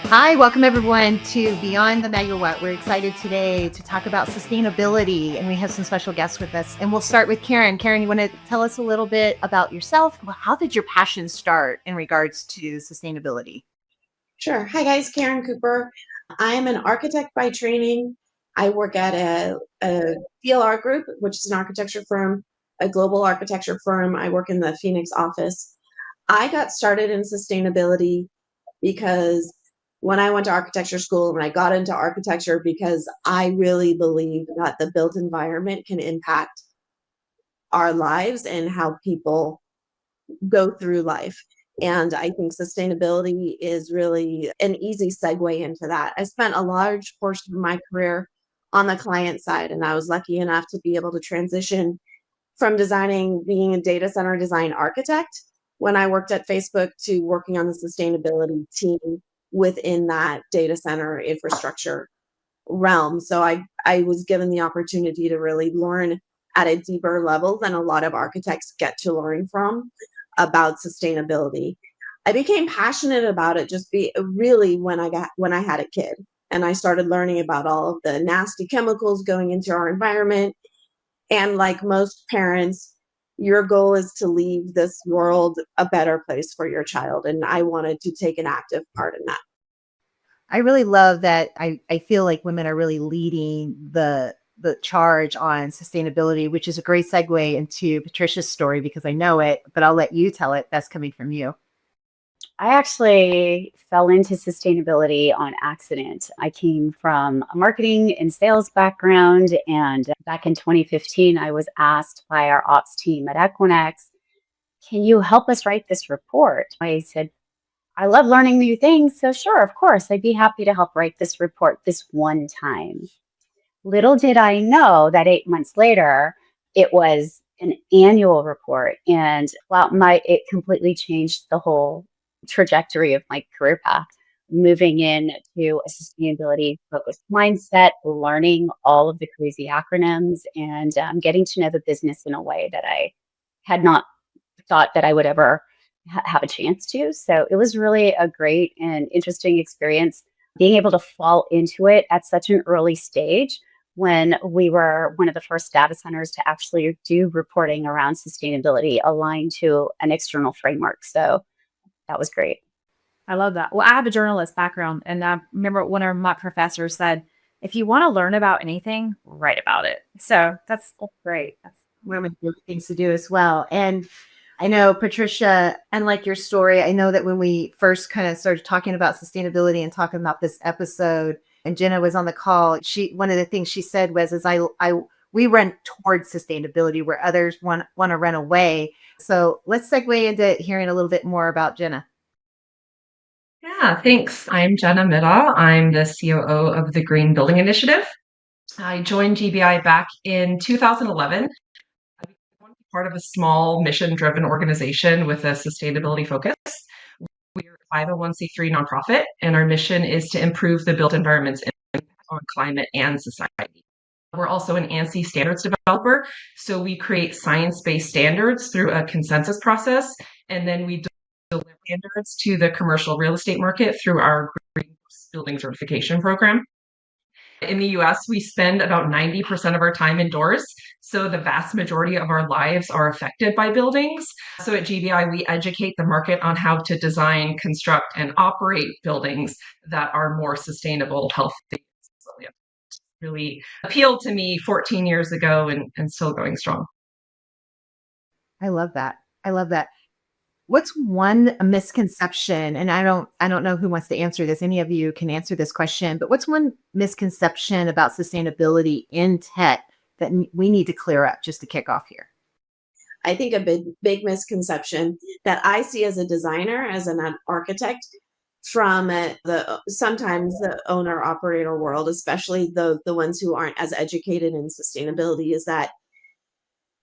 Hi, welcome everyone to Beyond the Megawatt. We're excited today to talk about sustainability, and we have some special guests with us. And we'll start with Karen. Karen, you want to tell us a little bit about yourself? How did your passion start in regards to sustainability? Sure. Hi, guys. Karen Cooper. I am an architect by training. I work at a DLR Group, which is an architecture firm, a global architecture firm. I work in the Phoenix office. I got started in sustainability because when I went to architecture school and I got into architecture because I really believe that the built environment can impact our lives and how people go through life. And I think sustainability is really an easy segue into that. I spent a large portion of my career on the client side, and I was lucky enough to be able to transition from designing, being a data center design architect when I worked at Facebook to working on the sustainability team within that data center infrastructure realm. So I was given the opportunity to really learn at a deeper level than a lot of architects get to learn from about sustainability. I became passionate about it just be really when I had a kid and I started learning about all of the nasty chemicals going into our environment. And like most parents, your goal is to leave this world a better place for your child. And I wanted to take an active part in that. I really love that. I feel like women are really leading the charge on sustainability, which is a great segue into Patricia's story because I know it, but I'll let you tell it. That's coming from you. I actually fell into sustainability on accident. I came from a marketing and sales background, and back in 2015, I was asked by our ops team at Equinix, can you help us write this report? I said, I love learning new things, so sure, of course, I'd be happy to help write this report this one time. Little did I know that 8 months later, it was an annual report, and wow, it completely changed the whole trajectory of my career path. Moving into a sustainability focused mindset, learning all of the crazy acronyms, and getting to know the business in a way that I had not thought that I would ever have a chance to. So it was really a great and interesting experience being able to fall into it at such an early stage when we were one of the first data centers to actually do reporting around sustainability aligned to an external framework. So that was great. I love that. Well, I have a journalist background, and I remember one of my professors said, if you want to learn about anything, write about it. So that's great. That's One of my favorite things to do as well. And I know, Patricia, unlike your story, I know that when we first kind of started talking about sustainability and talking about this episode, and Jenna was on the call, one of the things she said was, "Is we run towards sustainability where others want to run away." So let's segue into hearing a little bit more about Jenna. Yeah, thanks. I'm Jenna Middaugh. I'm the COO of the Green Building Initiative. I joined GBI back in 2011. I became part of a small mission-driven organization with a sustainability focus. We're a 501c3 nonprofit, and our mission is to improve the built environment's impact on climate and society. We're also an ANSI standards developer, so we create science-based standards through a consensus process, and then we deliver standards to the commercial real estate market through our Green Building Certification program. In the US, we spend about 90% of our time indoors, so the vast majority of our lives are affected by buildings. So at GBI, we educate the market on how to design, construct, and operate buildings that are more sustainable, healthy, resilient. Really appealed to me 14 years ago and still going strong. I love that. I love that. What's one misconception? And I don't know who wants to answer this. Any of you can answer this question, but what's one misconception about sustainability in tech that we need to clear up just to kick off here? I think a big misconception that I see as a designer, as an architect, from the sometimes the owner operator world, especially the ones who aren't as educated in sustainability, is that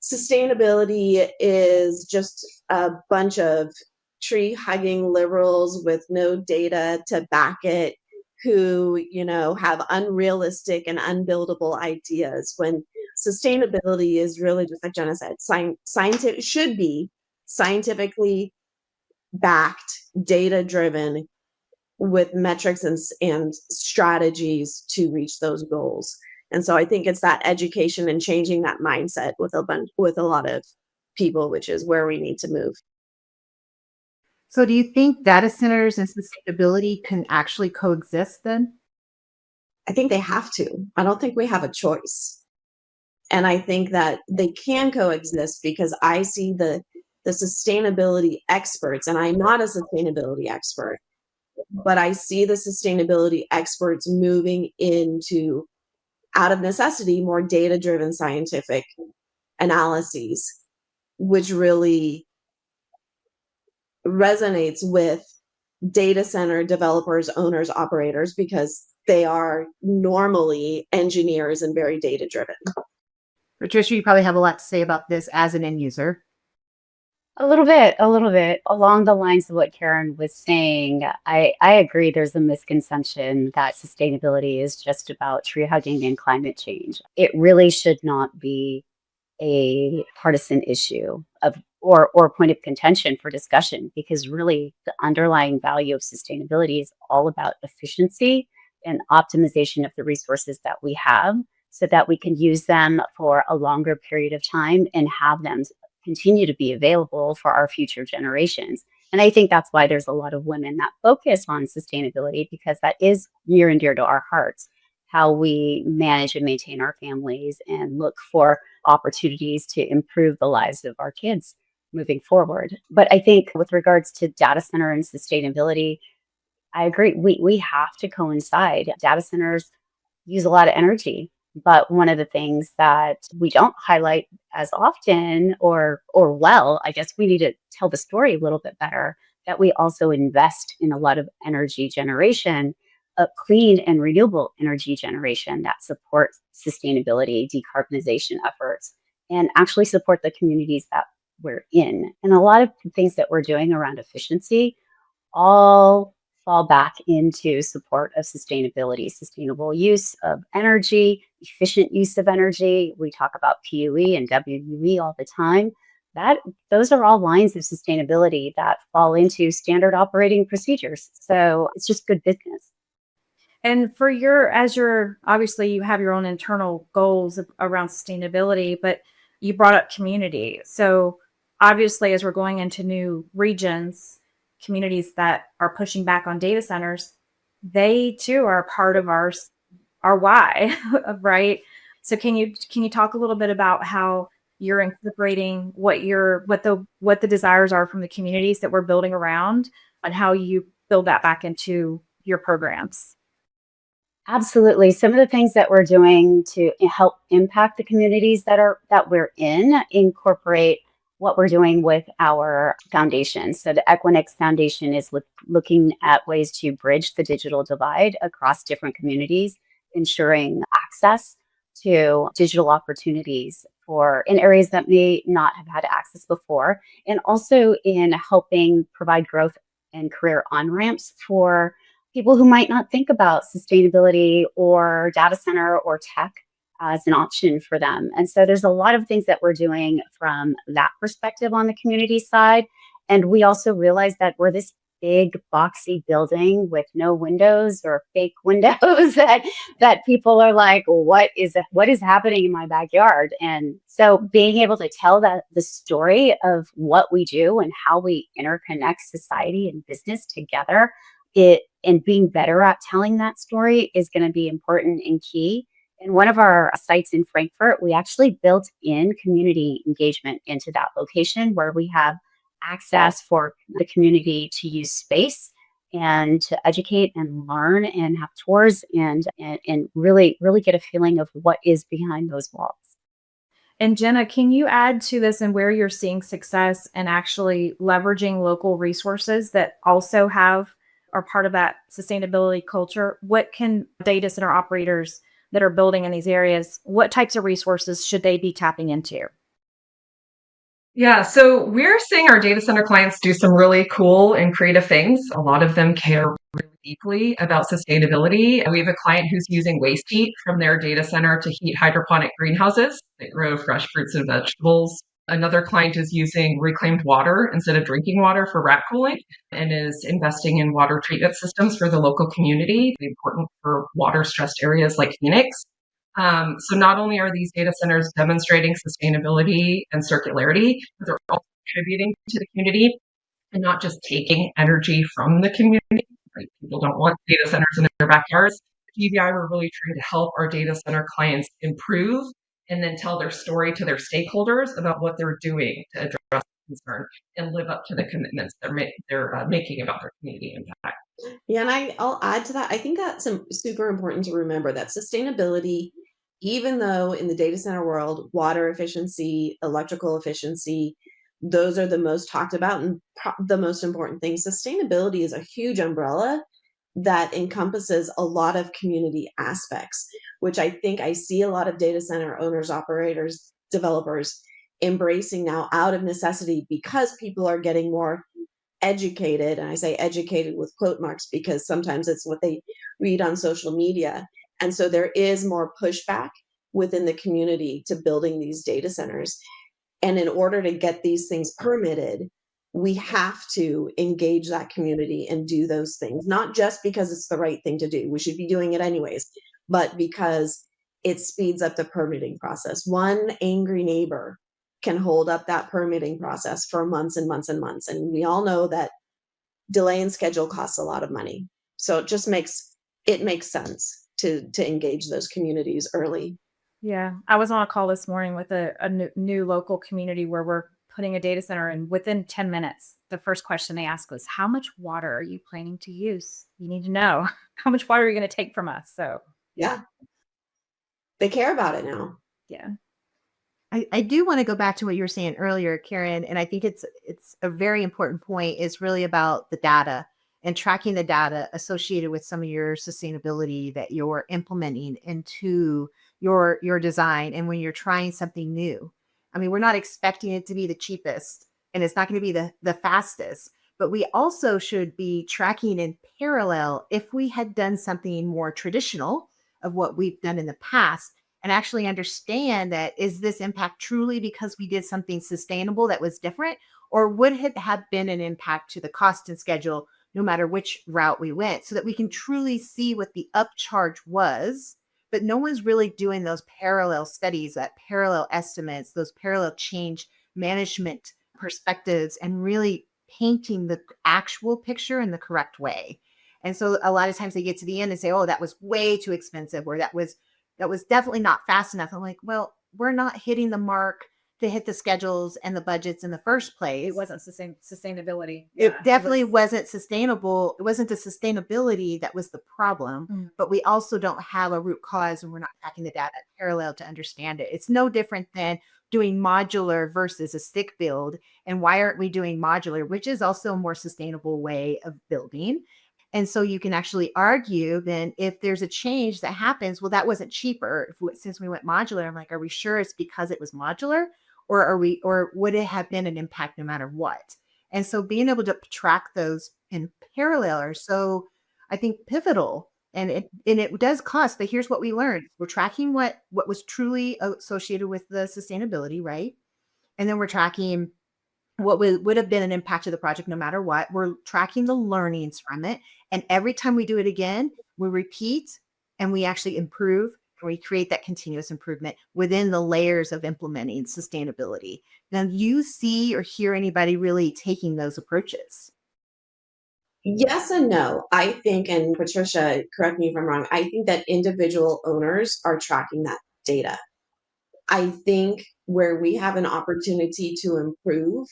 sustainability is just a bunch of tree hugging liberals with no data to back it, who have unrealistic and unbuildable ideas, when sustainability is really, just like Jenna said, scientific, should be scientifically backed, data driven, with metrics and strategies to reach those goals. And so I think it's that education and changing that mindset with a lot of people, which is where we need to move. So do you think data centers and sustainability can actually coexist then? I think they have to. I don't think we have a choice. And I think that they can coexist because I see the sustainability experts, and I'm not a sustainability expert, but I see the sustainability experts moving into, out of necessity, more data driven scientific analyses, which really resonates with data center developers, owners, operators, because they are normally engineers and very data driven. Patricia, you probably have a lot to say about this as an end user. A little bit along the lines of what Karen was saying. I agree there's a misconception that sustainability is just about tree hugging and climate change. It really should not be a partisan issue of or point of contention for discussion, because really the underlying value of sustainability is all about efficiency and optimization of the resources that we have so that we can use them for a longer period of time and have them continue to be available for our future generations. And I think that's why there's a lot of women that focus on sustainability, because that is near and dear to our hearts, how we manage and maintain our families and look for opportunities to improve the lives of our kids moving forward. But I think with regards to data center and sustainability, I agree. We have to coincide. Data centers use a lot of energy, but one of the things that we don't highlight as often or well, I guess we need to tell the story a little bit better, that we also invest in a lot of energy generation, clean and renewable energy generation that supports sustainability, decarbonization efforts, and actually support the communities that we're in. And a lot of the things that we're doing around efficiency all fall back into support of sustainability, sustainable use of energy, efficient use of energy. We talk about PUE and WUE all the time. Those are all lines of sustainability that fall into standard operating procedures. So it's just good business. And obviously you have your own internal goals around sustainability, but you brought up community. So obviously, as we're going into new regions, communities that are pushing back on data centers, they too are part of our why, right? So can you talk a little bit about how you're incorporating what the desires are from the communities that we're building around, and how you build that back into your programs? Absolutely. Some of the things that we're doing to help impact the communities that we're in incorporate what we're doing with our foundation. So the Equinix Foundation is looking at ways to bridge the digital divide across different communities, ensuring access to digital opportunities in areas that may not have had access before, and also in helping provide growth and career on-ramps for people who might not think about sustainability or data center or tech as an option for them. And so there's a lot of things that we're doing from that perspective on the community side. And we also realize that we're this big boxy building with no windows or fake windows that people are like, what is happening in my backyard? And so being able to tell the story of what we do and how we interconnect society and business together, and being better at telling that story is going to be important and key. In one of our sites in Frankfurt, we actually built in community engagement into that location, where we have access for the community to use space and to educate and learn and have tours and really, really get a feeling of what is behind those walls. And Jenna, can you add to this and where you're seeing success and actually leveraging local resources that also are part of that sustainability culture? What can data center operators that are building in these areas, what types of resources should they be tapping into? Yeah, so we're seeing our data center clients do some really cool and creative things. A lot of them care really deeply about sustainability. We have a client who's using waste heat from their data center to heat hydroponic greenhouses that grow fresh fruits and vegetables. Another client is using reclaimed water instead of drinking water for rat cooling and is investing in water treatment systems for the local community, important for water-stressed areas like Phoenix. So not only are these data centers demonstrating sustainability and circularity, but they're also contributing to the community and not just taking energy from the community. Right? People don't want data centers in their backyards. GBI, we're really trying to help our data center clients improve and then tell their story to their stakeholders about what they're doing to address the concern and live up to the commitments they're making about their community impact. Yeah, and I'll add to that. I think that's super important to remember that sustainability, even though in the data center world, water efficiency, electrical efficiency, those are the most talked about and the most important things. Sustainability is a huge umbrella that encompasses a lot of community aspects, which I think I see a lot of data center owners, operators, developers embracing now out of necessity because people are getting more educated. And I say educated with quote marks because sometimes it's what they read on social media. And so there is more pushback within the community to building these data centers. And in order to get these things permitted, we have to engage that community and do those things, not just because it's the right thing to do. We should be doing it anyways, but because it speeds up the permitting process. One angry neighbor can hold up that permitting process for months and months and months. And we all know that delay in schedule costs a lot of money. So it makes sense to engage those communities early. Yeah, I was on a call this morning with a new local community where we're putting a data center, and within 10 minutes, the first question they asked was, how much water are you planning to use? You need to know how much water are you going to take from us? So, Yeah, they care about it now. yeah. I do want to go back to what you were saying earlier, Karen, and I think it's a very important point. Is really about the data and tracking the data associated with some of your sustainability that you're implementing into your design, and when you're trying something new. I mean, we're not expecting it to be the cheapest, and it's not going to be the fastest, but we also should be tracking in parallel if we had done something more traditional of what we've done in the past and actually understand that is this impact truly because we did something sustainable that was different, or would it have been an impact to the cost and schedule no matter which route we went, so that we can truly see what the upcharge was. But no one's really doing those parallel studies, that parallel estimates, those parallel change management perspectives, and really painting the actual picture in the correct way. And so a lot of times they get to the end and say, oh, that was way too expensive, or that was definitely not fast enough. I'm like, well, we're not hitting the mark to hit the schedules and the budgets in the first place. It wasn't sustainability. It definitely wasn't sustainable. It wasn't the sustainability that was the problem, but we also don't have a root cause, and we're not tracking the data parallel to understand it. It's no different than doing modular versus a stick build. And why aren't we doing modular, which is also a more sustainable way of building? And so you can actually argue then if there's a change that happens, well, that wasn't cheaper. Since we went modular, I'm like, are we sure it's because it was modular, or would it have been an impact no matter what? And so being able to track those in parallel are so, I think, pivotal. And it does cost, but here's what we learned. We're tracking what was truly associated with the sustainability, right? And then we're tracking what would have been an impact to the project no matter what. We're tracking the learnings from it. And every time we do it again, we repeat and we actually improve, and we create that continuous improvement within the layers of implementing sustainability. Now, you see or hear anybody really taking those approaches? Yes and no. I think, and Patricia, correct me if I'm wrong, I think that individual owners are tracking that data. I think where we have an opportunity to improve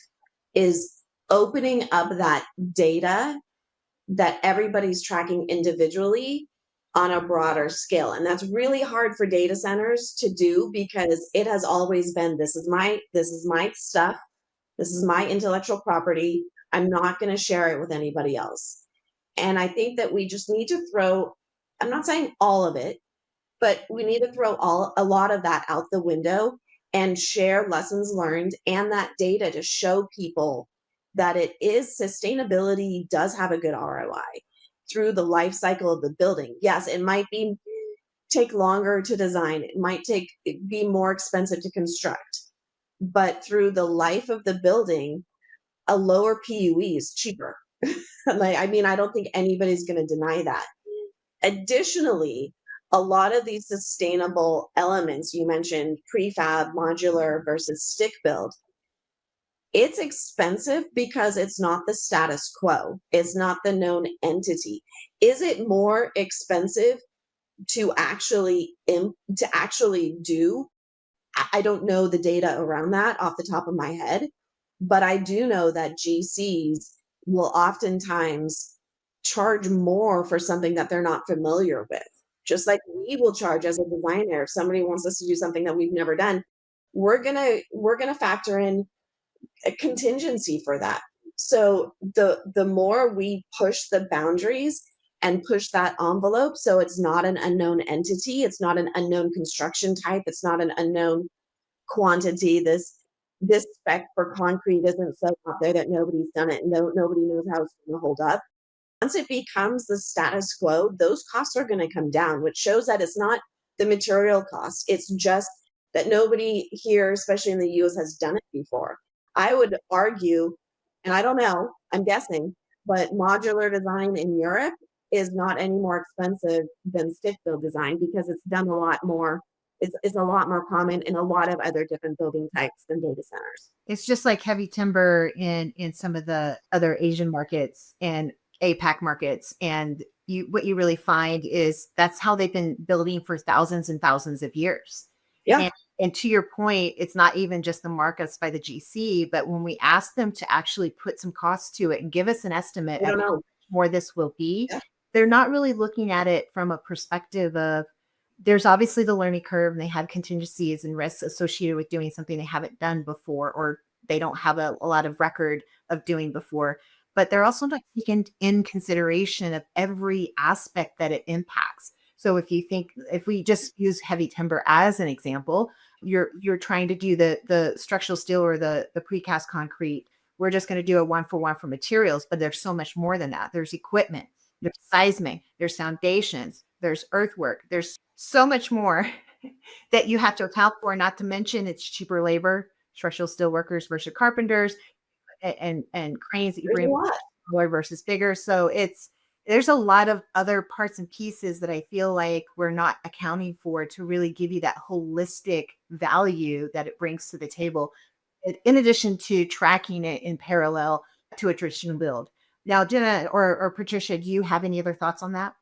is opening up that data that everybody's tracking individually on a broader scale. And that's really hard for data centers to do because it has always been this is my stuff. This is my intellectual property. I'm not going to share it with anybody else. And I think that we just need to throw, I'm not saying all of it, but we need to throw a lot of that out the window and share lessons learned and that data to show people that it is sustainability does have a good ROI through the life cycle of the building. Yes, it might take longer to design. It might be more expensive to construct. but through the life of the building, a lower PUE is cheaper. I mean, I don't think anybody's going to deny that. Additionally, a lot of these sustainable elements you mentioned, prefab, modular versus stick build, it's expensive because it's not the status quo. It's not the known entity. Is it more expensive to actually do? I don't know the data around that off the top of my head, but I do know that GCs will oftentimes charge more for something that they're not familiar with. Just like we will charge as a designer, if somebody wants us to do something that we've never done, we're gonna factor in a contingency for that. So the more we push the boundaries and push that envelope, so it's not an unknown entity, it's not an unknown construction type, it's not an unknown quantity. This spec for concrete isn't so out there that nobody's done it and nobody knows how it's going to hold up. Once it becomes the status quo, those costs are going to come down, which shows that it's not the material cost. It's just that nobody here, especially in the US, has done it before. I would argue, and I don't know, I'm guessing, but modular design in Europe is not any more expensive than stick build design because it's done a lot more. It's a lot more common in a lot of other different building types than data centers. It's just like heavy timber in some of the other Asian markets and APAC markets. And what you really find is that's how they've been building for thousands and thousands of years. Yeah. And to your point, it's not even just the markups by the GC, but when we ask them to actually put some costs to it and give us an estimate of how much more this will be, Yeah. they're not really looking at it from a perspective of there's obviously the learning curve and they have contingencies and risks associated with doing something they haven't done before, or they don't have a lot of record of doing before, but they're also not taking in consideration of every aspect that it impacts. So if we just use heavy timber as an example, you're trying to do the structural steel or the precast concrete. We're just going to do a 1-for-1 for materials, but there's so much more than that. There's equipment, there's seismic, there's foundations, there's earthwork, there's so much more that you have to account for, not to mention it's cheaper labor, structural steel workers versus carpenters, and cranes that you bring smaller versus bigger. So there's a lot of other parts and pieces that I feel like we're not accounting for to really give you that holistic value that it brings to the table, in addition to tracking it in parallel to a traditional build. Now, Jenna or Patricia, do you have any other thoughts on that?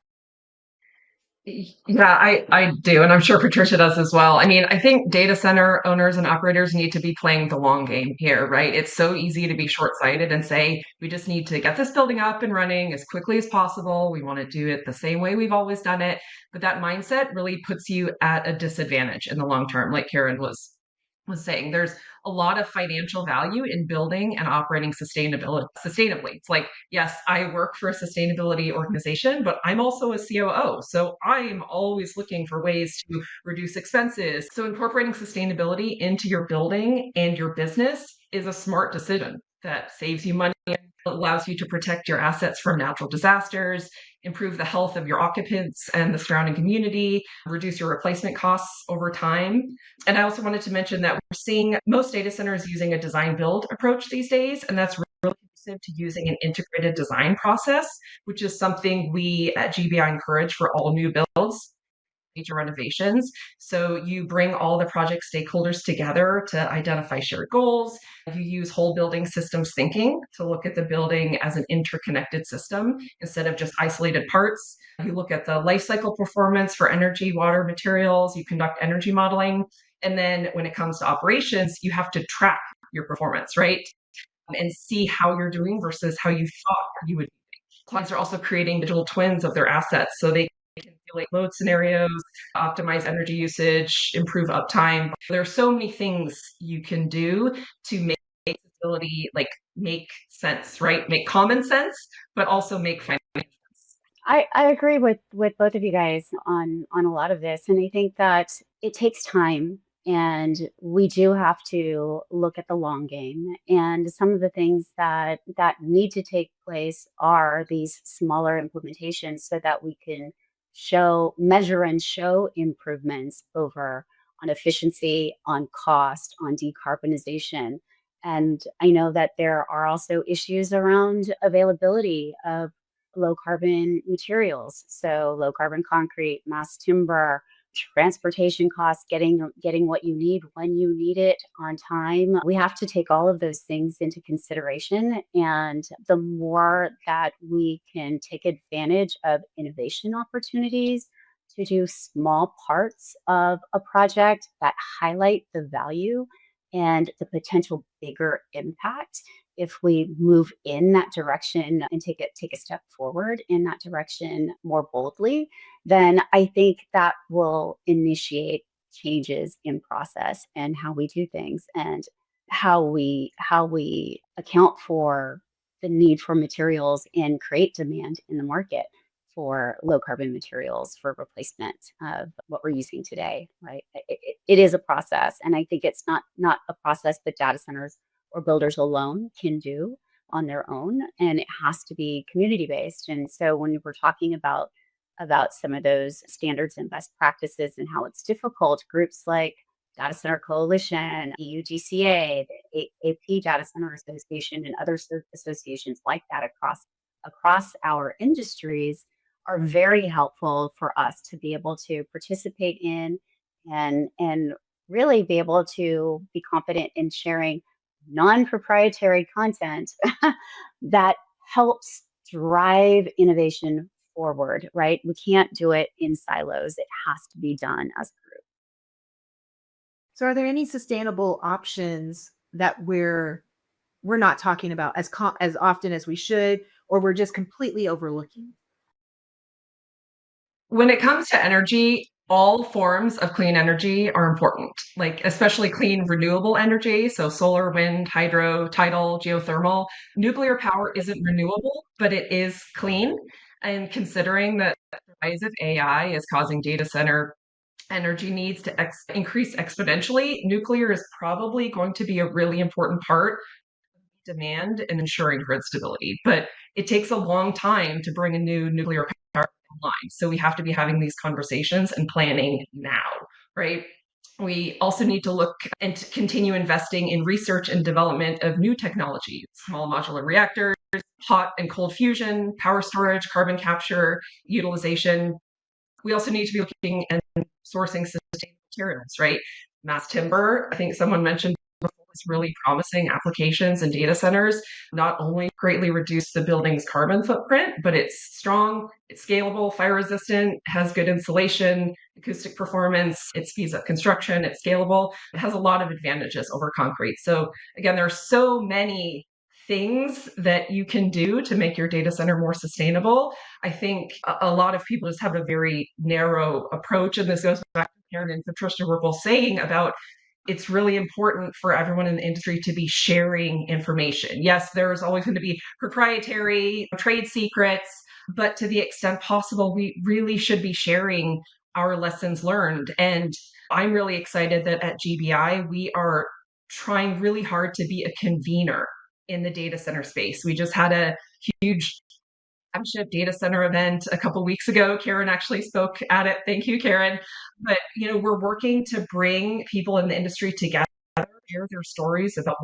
Yeah, I do. And I'm sure Patricia does as well. I mean, I think data center owners and operators need to be playing the long game here, right? It's so easy to be short-sighted and say, we just need to get this building up and running as quickly as possible. We want to do it the same way we've always done it. But that mindset really puts you at a disadvantage in the long term, like Karen was saying. There's a lot of financial value in building and operating sustainably. It's like, yes, I work for a sustainability organization, but I'm also a COO. So I'm always looking for ways to reduce expenses. So incorporating sustainability into your building and your business is a smart decision that saves you money, allows you to protect your assets from natural disasters, improve the health of your occupants and the surrounding community, reduce your replacement costs over time. And I also wanted to mention that we're seeing most data centers using a design build approach these days, and that's really conducive to using an integrated design process, which is something we at GBI encourage for all new builds, major renovations. So you bring all the project stakeholders together to identify shared goals. You use whole building systems thinking to look at the building as an interconnected system instead of just isolated parts. You look at the life cycle performance for energy, water, materials. You conduct energy modeling. And then when it comes to operations, you have to track your performance, right? And see how you're doing versus how you thought you would be. Clients are also creating digital twins of their assets so they can simulate load scenarios, optimize energy usage, improve uptime. There are so many things you can do to make facility make sense, right? Make common sense, but also make financial sense. I agree with both of you guys on a lot of this, and I think that it takes time, and we do have to look at the long game. And some of the things that need to take place are these smaller implementations, so that we can measure and show improvements over on efficiency, on cost, on decarbonization. And I know that there are also issues around availability of low carbon materials. So low carbon concrete, mass timber, transportation costs, getting what you need when you need it on time. We have to take all of those things into consideration. And the more that we can take advantage of innovation opportunities to do small parts of a project that highlight the value and the potential bigger impact, if we move in that direction and take a step forward in that direction more boldly, then I think that will initiate changes in process and how we do things and how we account for the need for materials and create demand in the market for low carbon materials for replacement of what we're using today, right? It is a process, and I think it's not a process that data centers or builders alone can do on their own, and it has to be community based. And so when we're talking about some of those standards and best practices and how it's difficult, groups like Data Center Coalition, EUGCA, the AP Data Center Association, and other associations like that across our industries are very helpful for us to be able to participate in and really be able to be confident in sharing non-proprietary content that helps drive innovation forward, right? We can't do it in silos. It has to be done as a group. So are there any sustainable options that we're not talking about as often as we should, or we're just completely overlooking? When it comes to energy, all forms of clean energy are important, like especially clean renewable energy. So solar, wind, hydro, tidal, geothermal. Nuclear power isn't renewable, but it is clean. And considering that the rise of AI is causing data center energy needs to increase exponentially, nuclear is probably going to be a really important part of demand and ensuring grid stability. But it takes a long time to bring a new nuclear power online. So we have to be having these conversations and planning now, right? We also need to look and to continue investing in research and development of new technologies, small modular reactors, hot and cold fusion, power storage, carbon capture, utilization. We also need to be looking and sourcing sustainable materials, right? Mass timber, I think someone mentioned before, is really promising applications in data centers. Not only greatly reduce the building's carbon footprint, but it's strong, it's scalable, fire resistant, has good insulation, acoustic performance, it speeds up construction, it's scalable. It has a lot of advantages over concrete. So again, there are so many things that you can do to make your data center more sustainable. I think a lot of people just have a very narrow approach, and this goes back to Karen and Patricia were both saying about it's really important for everyone in the industry to be sharing information. Yes, there's always going to be proprietary trade secrets, but to the extent possible, we really should be sharing our lessons learned. And I'm really excited that at GBI, we are trying really hard to be a convener in the data center space. We just had a huge flagship data center event a couple weeks ago. Karen actually spoke at it. Thank you, Karen. But we're working to bring people in the industry together, share their stories about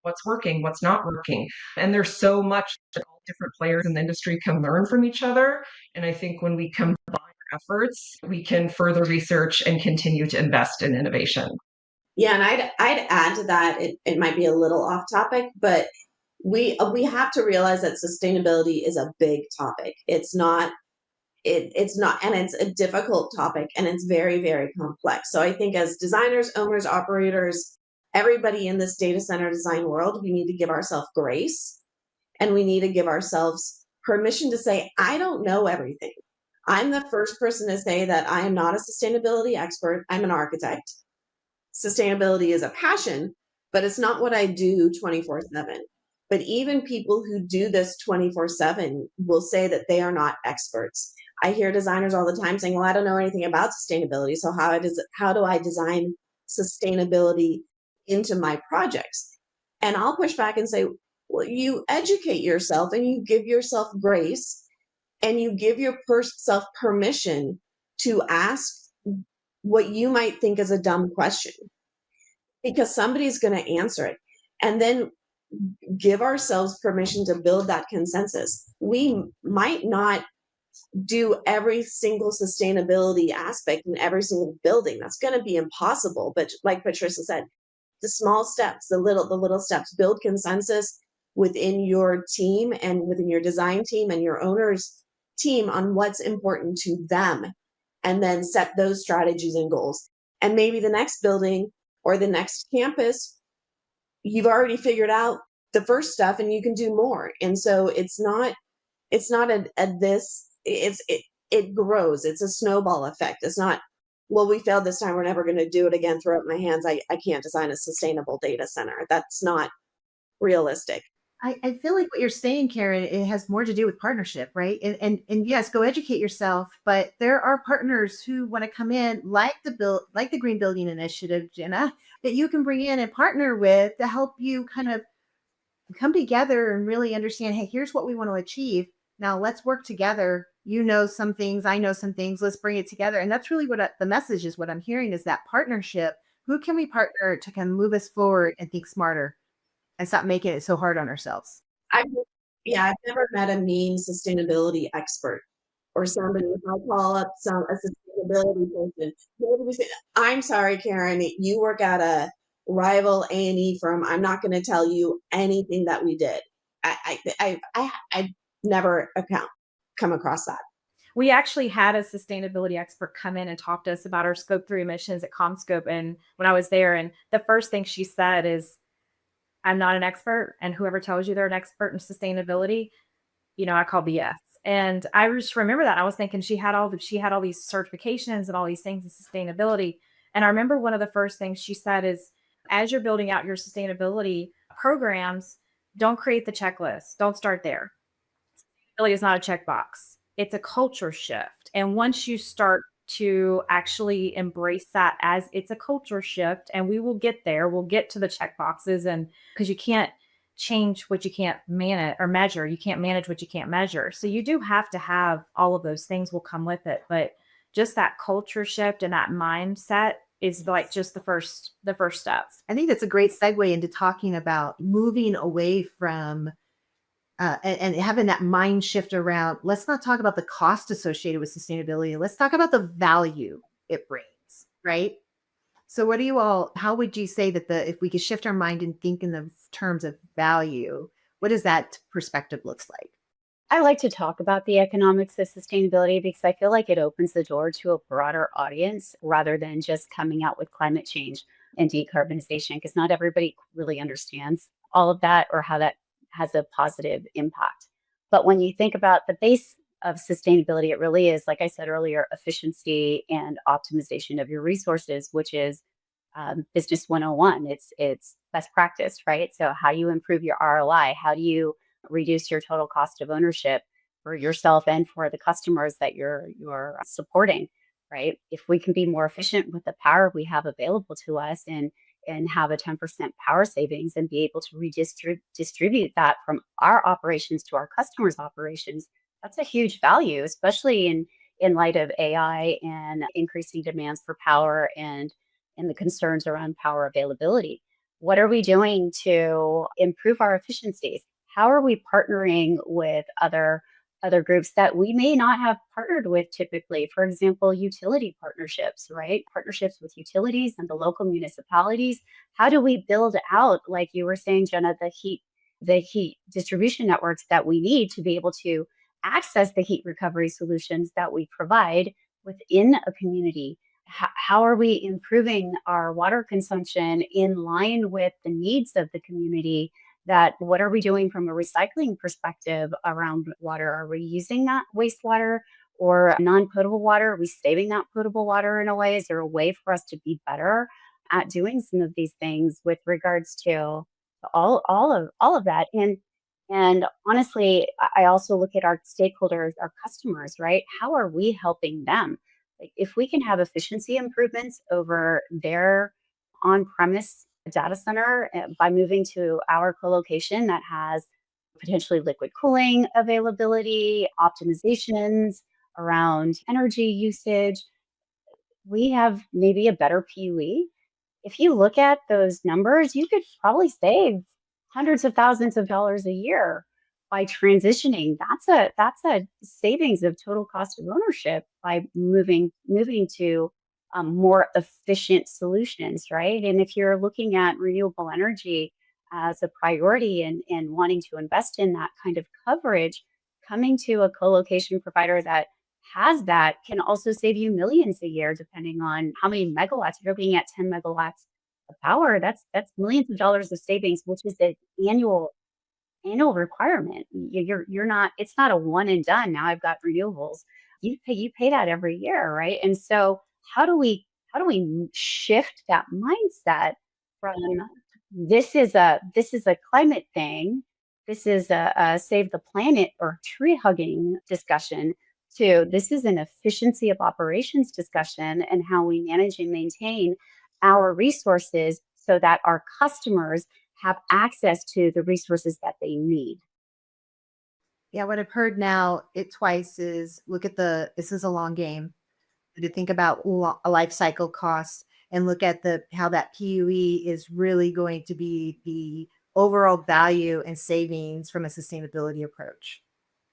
what's working, what's not working. And there's so much that all different players in the industry can learn from each other. And I think when we combine our efforts, we can further research and continue to invest in innovation. Yeah, and I'd add to that. It might be a little off topic, but we have to realize that sustainability is a big topic. It's not, and it's a difficult topic, and it's very, very complex. So I think as designers, owners, operators, everybody in this data center design world, we need to give ourselves grace, and we need to give ourselves permission to say, I don't know everything. I'm the first person to say that I am not a sustainability expert. I'm an architect. Sustainability is a passion, but it's not what I do 24/7. But even people who do this 24/7 will say that they are not experts. I hear designers all the time saying, well, I don't know anything about sustainability. So how do I design sustainability into my projects? And I'll push back and say, well, you educate yourself and you give yourself grace and you give yourself permission to ask what you might think is a dumb question, because somebody's going to answer it. And then give ourselves permission to build that consensus. We might not do every single sustainability aspect in every single building. That's going to be impossible. But like Patricia said, the small steps, the little steps, build consensus within your team and within your design team and your owner's team on what's important to them, and then set those strategies and goals. And maybe the next building or the next campus, you've already figured out the first stuff and you can do more. And so it's not a this it grows. It's a snowball effect. It's not, well, we failed this time, we're never going to do it again, throw up my hands, I can't design a sustainable data center. That's not realistic. I feel like what you're saying, Karen, it has more to do with partnership, right? And yes, go educate yourself, but there are partners who want to come in, like the Green Building Initiative, Jenna, that you can bring in and partner with to help you kind of come together and really understand, hey, here's what we want to achieve. Now let's work together. You know some things, I know some things. Let's bring it together. And that's really the message is, what I'm hearing is that partnership. Who can we partner to kind of move us forward and think smarter and stop making it so hard on ourselves? I've I've never met a mean sustainability expert or somebody. If I call up a sustainability person, they're gonna say, I'm sorry, Karen, you work at a rival A&E firm. I'm not going to tell you anything that we did. I never come across that. We actually had a sustainability expert come in and talk to us about our scope 3 emissions at CommScope. And when I was there, and the first thing she said is, I'm not an expert. And whoever tells you they're an expert in sustainability, I call BS. And I just remember that. I was thinking she had all these certifications and all these things in sustainability. And I remember one of the first things she said is, as you're building out your sustainability programs, don't create the checklist. Don't start there. Sustainability is not a checkbox. It's a culture shift. And once you start to actually embrace that as it's a culture shift, and we will get there, we'll get to the check boxes. And because you can't change what you can't manage or measure, you can't manage what you can't measure. So you do have to have all of those things will come with it. But just that culture shift and that mindset is like just the first steps. I think that's a great segue into talking about moving away from and having that mind shift around. Let's not talk about the cost associated with sustainability. Let's talk about the value it brings, right? So how would you say that if we could shift our mind and think in the terms of value, what does that perspective looks like? I like to talk about the economics of sustainability because I feel like it opens the door to a broader audience rather than just coming out with climate change and decarbonization, because not everybody really understands all of that or how that has a positive impact. But when you think about the base of sustainability, it really is, like I said earlier, efficiency and optimization of your resources, which is business 101. It's best practice, right? So how do you improve your ROI? How do you reduce your total cost of ownership for yourself and for the customers that you're supporting, right? If we can be more efficient with the power we have available to us and have a 10% power savings and be able to distribute that from our operations to our customers' operations, that's a huge value, especially in light of AI and increasing demands for power and the concerns around power availability. What are we doing to improve our efficiencies? How are we partnering with other groups that we may not have partnered with typically? For example, utility partnerships, right? Partnerships with utilities and the local municipalities. How do we build out, like you were saying, Jenna, the heat distribution networks that we need to be able to access the heat recovery solutions that we provide within a community? How are we improving our water consumption in line with the needs of the community? What are we doing from a recycling perspective around water? Are we using that wastewater or non-potable water? Are we saving that potable water in a way? Is there a way for us to be better at doing some of these things with regards to all of that? And honestly, I also look at our stakeholders, our customers, right? How are we helping them? Like if we can have efficiency improvements over their on-premise data center by moving to our co-location that has potentially liquid cooling availability, optimizations around energy usage, we have maybe a better PUE. If you look at those numbers, you could probably save hundreds of thousands of dollars a year by transitioning. That's a savings of total cost of ownership by moving to more efficient solutions, right? And if you're looking at renewable energy as a priority and wanting to invest in that kind of coverage, coming to a co-location provider that has that can also save you millions a year, depending on how many megawatts. If you're looking at 10 megawatts of power, that's millions of dollars of savings, which is the annual requirement. You're not, it's not a one and done. Now I've got renewables. You pay that every year, right? And so how do we shift that mindset from this is a climate thing, this is a save the planet or tree hugging discussion, to this is an efficiency of operations discussion and how we manage and maintain our resources so that our customers have access to the resources that they need. Yeah, what I've heard now it twice is look at this is a long game. To think about a life cycle cost and look at the how that PUE is really going to be the overall value and savings from a sustainability approach.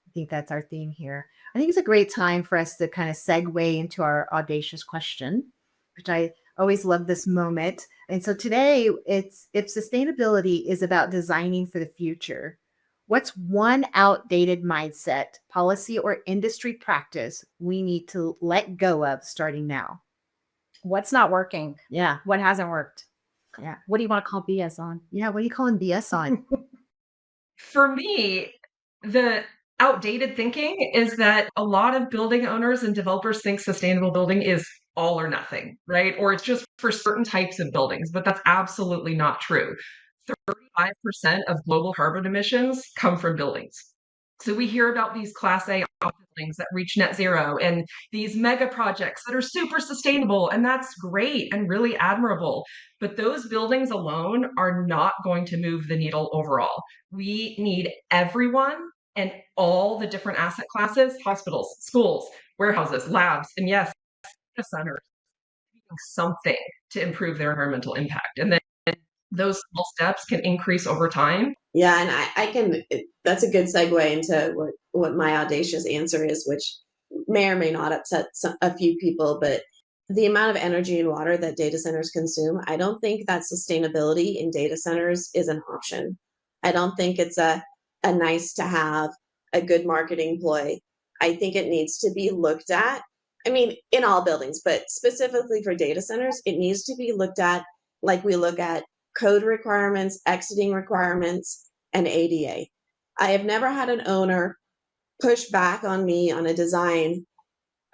I think that's our theme here. I think it's a great time for us to kind of segue into our audacious question, which I always love this moment. And so today it's if sustainability is about designing for the future, what's one outdated mindset, policy, or industry practice we need to let go of starting now? What's not working? Yeah. What hasn't worked? Yeah. What do you want to call BS on? Yeah. What are you calling BS on? For me, the outdated thinking is that a lot of building owners and developers think sustainable building is all or nothing, right? Or it's just for certain types of buildings, but that's absolutely not true. 35% of global carbon emissions come from buildings. So we hear about these Class A office buildings that reach net zero and these mega projects that are super sustainable, and that's great and really admirable. But those buildings alone are not going to move the needle overall. We need everyone and all the different asset classes, hospitals, schools, warehouses, labs, and yes, data centers, doing something to improve their environmental impact. And then those small steps can increase over time. Yeah, and I can. That's a good segue into what my audacious answer is, which may or may not upset a few people, but the amount of energy and water that data centers consume, I don't think that sustainability in data centers is an option. I don't think it's a nice to have, a good marketing ploy. I think it needs to be looked at. I mean, in all buildings, but specifically for data centers, it needs to be looked at like we look at code requirements, exiting requirements, and ADA. I have never had an owner push back on me on a design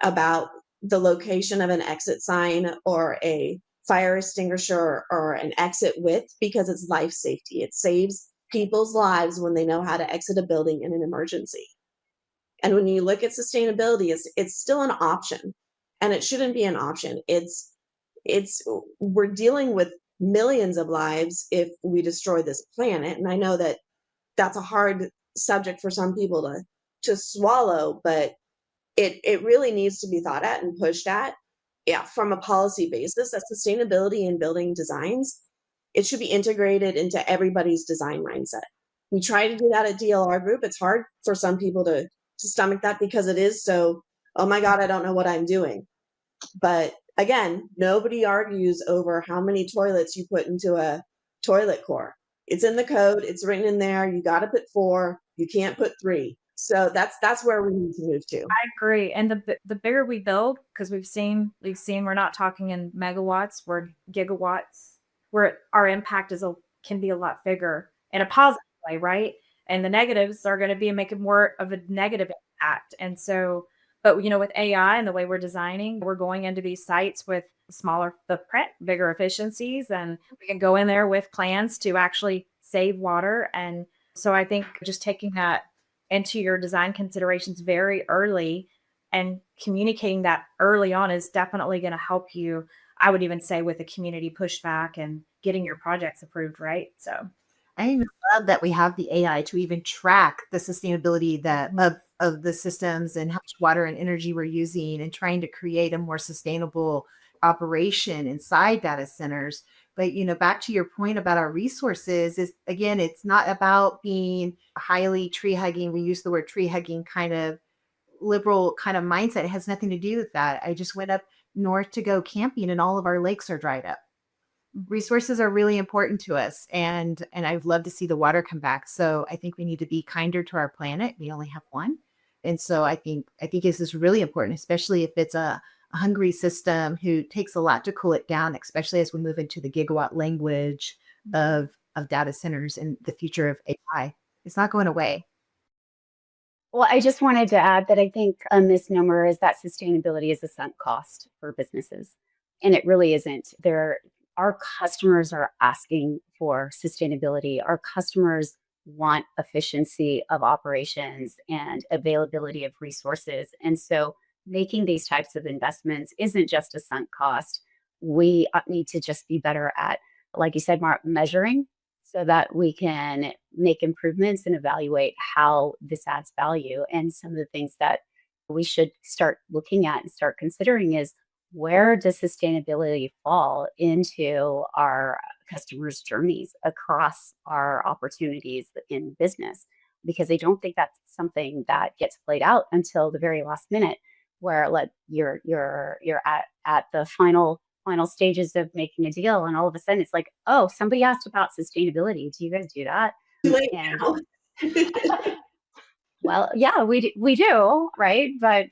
about the location of an exit sign or a fire extinguisher or an exit width because it's life safety. It saves people's lives when they know how to exit a building in an emergency. And when you look at sustainability, it's still an option, and it shouldn't be an option. It's we're dealing with millions of lives if we destroy this planet, and I know that that's a hard subject for some people to swallow, but it really needs to be thought at and pushed at. Yeah, from a policy basis, that sustainability in building designs, it should be integrated into everybody's design mindset. We try to do that at DLR Group. It's hard for some people to stomach that because it is so, oh my God, I don't know what I'm doing. But again, nobody argues over how many toilets you put into a toilet core. It's in the code, it's written in there. You got to put 4, you can't put 3. So that's where we need to move to. I agree. And the bigger we build, because we've seen we're not talking in megawatts, we're gigawatts, where our impact can be a lot bigger in a positive way, right? And the negatives are going to be making more of a negative impact. And so, but with AI and the way we're designing, we're going into these sites with smaller footprint, bigger efficiencies, and we can go in there with plans to actually save water. And so I think just taking that into your design considerations very early and communicating that early on is definitely going to help you. I would even say with the community pushback and getting your projects approved, right? So I even love that we have the AI to even track the sustainability of the systems and how much water and energy we're using and trying to create a more sustainable operation inside data centers. But, back to your point about our resources is, again, it's not about being highly tree hugging. We use the word tree hugging kind of liberal kind of mindset. It has nothing to do with that. I just went up north to go camping and all of our lakes are dried up. Resources are really important to us, and I'd love to see the water come back. So I think we need to be kinder to our planet. We only have one. And so I think this is really important, especially if it's a hungry system who takes a lot to cool it down, especially as we move into the gigawatt language of data centers and the future of AI. It's not going away. Well, I just wanted to add that I think a misnomer is that sustainability is a sunk cost for businesses. And it really isn't. Our customers are asking for sustainability. Our customers want efficiency of operations and availability of resources. And so making these types of investments isn't just a sunk cost. We need to just be better at, like you said, Mark, measuring so that we can make improvements and evaluate how this adds value. And some of the things that we should start looking at and start considering is, where does sustainability fall into our customers' journeys across our opportunities in business? Because I don't think that's something that gets played out until the very last minute, where you're at the final stages of making a deal, and all of a sudden it's like, oh, somebody asked about sustainability. Do you guys do that? Too late And now. well, yeah, we do, right? But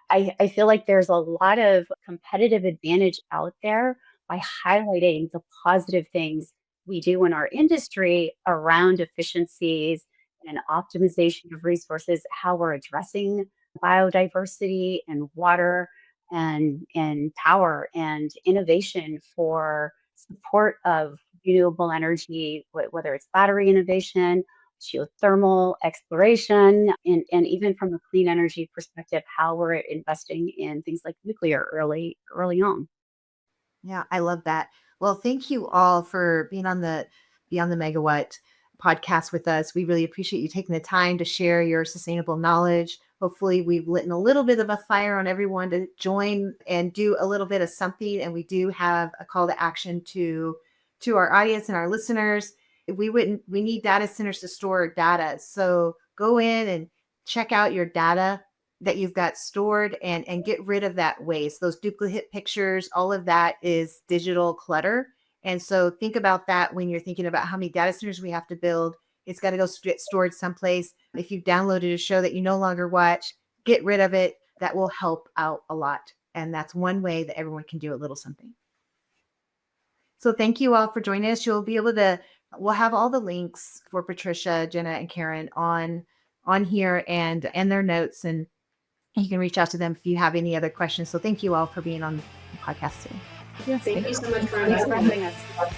I feel like there's a lot of competitive advantage out there by highlighting the positive things we do in our industry around efficiencies and optimization of resources, how we're addressing biodiversity and water and power and innovation for support of renewable energy, whether it's battery innovation, geothermal exploration, and even from a clean energy perspective, how we're investing in things like nuclear early on. Yeah, I love that. Well, thank you all for being on the Beyond the Megawatt podcast with us. We really appreciate you taking the time to share your sustainable knowledge. Hopefully, we've lit a little bit of a fire on everyone to join and do a little bit of something. And we do have a call to action to our audience and our listeners. We need data centers to store data. So go in and check out your data that you've got stored and get rid of that waste, those duplicate pictures. All of that is digital clutter. And so think about that when you're thinking about how many data centers we have to build. It's got to go get stored someplace. If you've downloaded a show that you no longer watch, get rid of it. That will help out a lot. And that's one way that everyone can do a little something. So thank you all for joining us. We'll have all the links for Patricia, Jenna, and Karen on here and their notes, and you can reach out to them if you have any other questions. So thank you all for being on the podcast today. Thank you so much for Thanks for inviting me. having us.